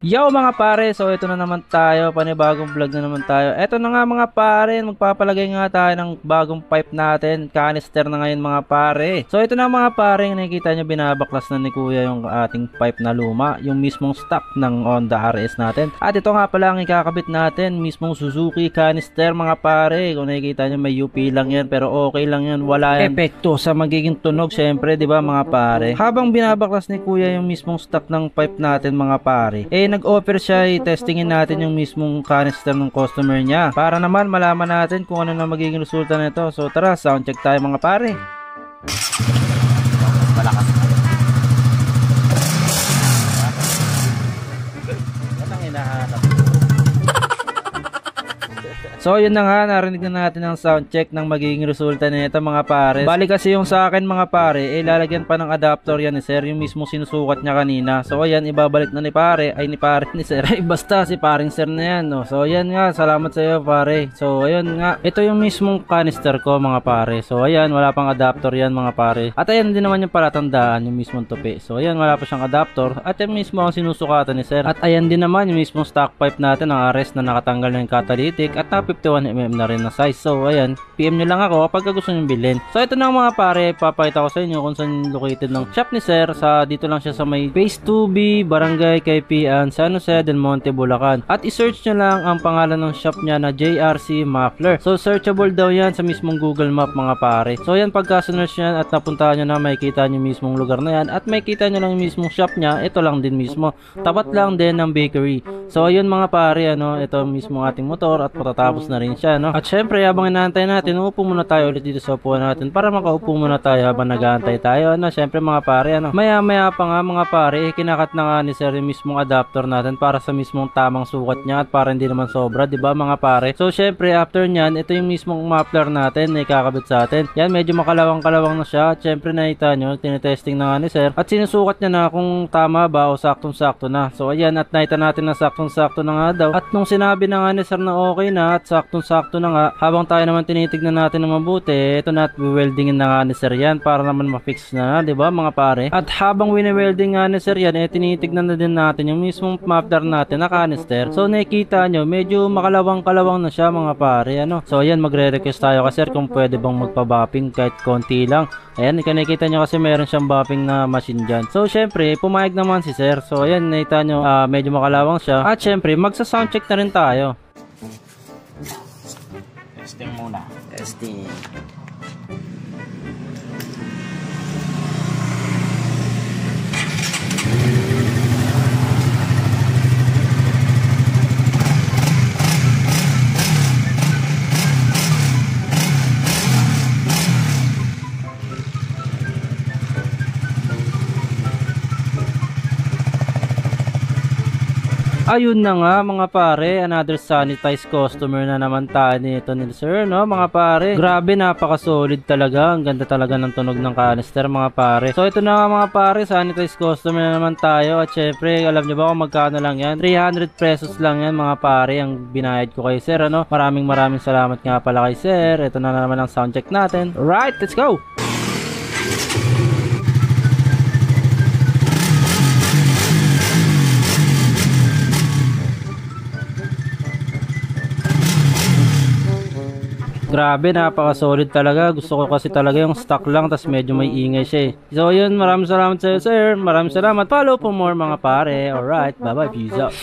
Yo mga pare, so ito na naman tayo, panibagong vlog na naman tayo. Ito na nga mga pare, magpapalagay nga tayo ng bagong pipe natin, canister na ngayon mga pare. So ito na mga pare, nakikita nyo binabaklas na ni kuya yung ating pipe na luma, yung mismong stock ng Honda RS natin. At ito nga pala ang ikakabit natin, mismong Suzuki canister mga pare. Kung nakikita nyo may UP lang yan, pero okay lang yan, wala yan epekto sa magiging tunog syempre, di ba mga pare. Habang binabaklas ni kuya yung mismong stock ng pipe natin mga pare, nag-offer siya, testingin natin yung mismong canister ng customer niya para naman malaman natin kung ano na magiging resulta nito. So tara, sound check tayo mga pare. Malakas. Yan ang hinahanap. So yun na nga, narinig na natin ang sound check ng magiging resulta nito mga pare. Bali kasi yung sa akin mga pare, lalagyan pa ng adapter yan ni sir, yung mismo sinusukat niya kanina. So ayan, ibabalik na ni pare, ni sir. Ay basta si paring sir na yan, no? So ayan nga, salamat sa iyo pare. So ayun nga, ito yung mismong canister ko mga pare. So ayan, wala pang adapter yan mga pare. At ayan din naman yung palatandaan, yung mismong tupi. So ayan, wala pa siyang adapter. At yan mismo ang sinusukatan ni sir. At ayan din naman yung mismong stock pipe natin, ang RS na nakatanggal na yung catalytic at 51mm na rin na size. So ayan, PM nyo lang ako kapag gusto nyo bilhin. So ito na mga pare, papakita ko sa inyo kung saan located ng shop ni sir. Dito lang siya sa may Phase 2B, Barangay Kaipian, San Jose del Monte, Bulacan. At i-search nyo lang ang pangalan ng shop niya na JRC Muffler. So searchable daw yan sa mismong Google Map mga pare. So ayan, pagka search yan at napuntahan nyo na, makikita nyo mismong lugar na yan at makikita nyo lang yung mismong shop niya. Ito lang din mismo, tapat lang din ng bakery. So ayun mga pare, ito mismo ating motor at patatapos na rin siya, no? At syempre, habang inaantay natin, upo muna tayo ulit dito sa upuan natin para makaupo muna tayo habang nag-aantay tayo. Syempre mga pare, maya-maya pa nga mga pare, kinakat na nga ni sir yung mismong adapter natin para sa mismong tamang sukat niya at para hindi naman sobra, di ba mga pare? So syempre, after nyan, ito yung mismong muffler natin na ikakabit sa atin. Yan, medyo makalawang-kalawang na siya. At syempre, nakita nyo, tinetesting na nga ni sir at sinusukat niya na kung tama ba o saktong-sakto na. So ayan, at nakita natin na saktong-sakto na nga daw. At nung sinabi na nga ni sir na okay na at saktong-sakto na nga, habang tayo naman tinitignan natin ng mabuti, ito na at weldingin na nga ni sir yan para naman ma-fix na, di ba mga pare? At habang wini-welding nga ni sir yan, tinitignan na din natin yung mismong muffler natin na canister. So nakikita nyo, medyo makalawang-kalawang na siya mga pare, So ayan, magre-request tayo kasi sir kung pwede bang magpa-bopping kahit konti lang. Ayan, nakikita nyo kasi meron siyang bopping na machine dyan. So syempre, pumayag naman si sir. So ayan, nakita nyo, medyo makalawang siya. At syempre, magsa-soundcheck na rin tayo. Testing muna. Testing. Ayun na nga mga pare, another sanitized customer na naman tayo nito ni sir, no mga pare. Grabe, napaka-solid talaga. Ang ganda talaga ng tunog ng canister mga pare. So ito na nga mga pare, sanitized customer na naman tayo. At syempre, alam nyo ba kung magkano lang yan? 300 pesos lang yan mga pare ang binayad ko kay sir, Maraming salamat nga pala kay sir. Ito na naman ang soundcheck natin. Right, let's go! Grabe, napaka-solid talaga. Gusto ko kasi talaga yung stock lang, tas medyo may ingay siya. So yun, maraming salamat sa iyo sir. Maraming salamat. Follow for more mga pare. Alright, bye bye, peace out.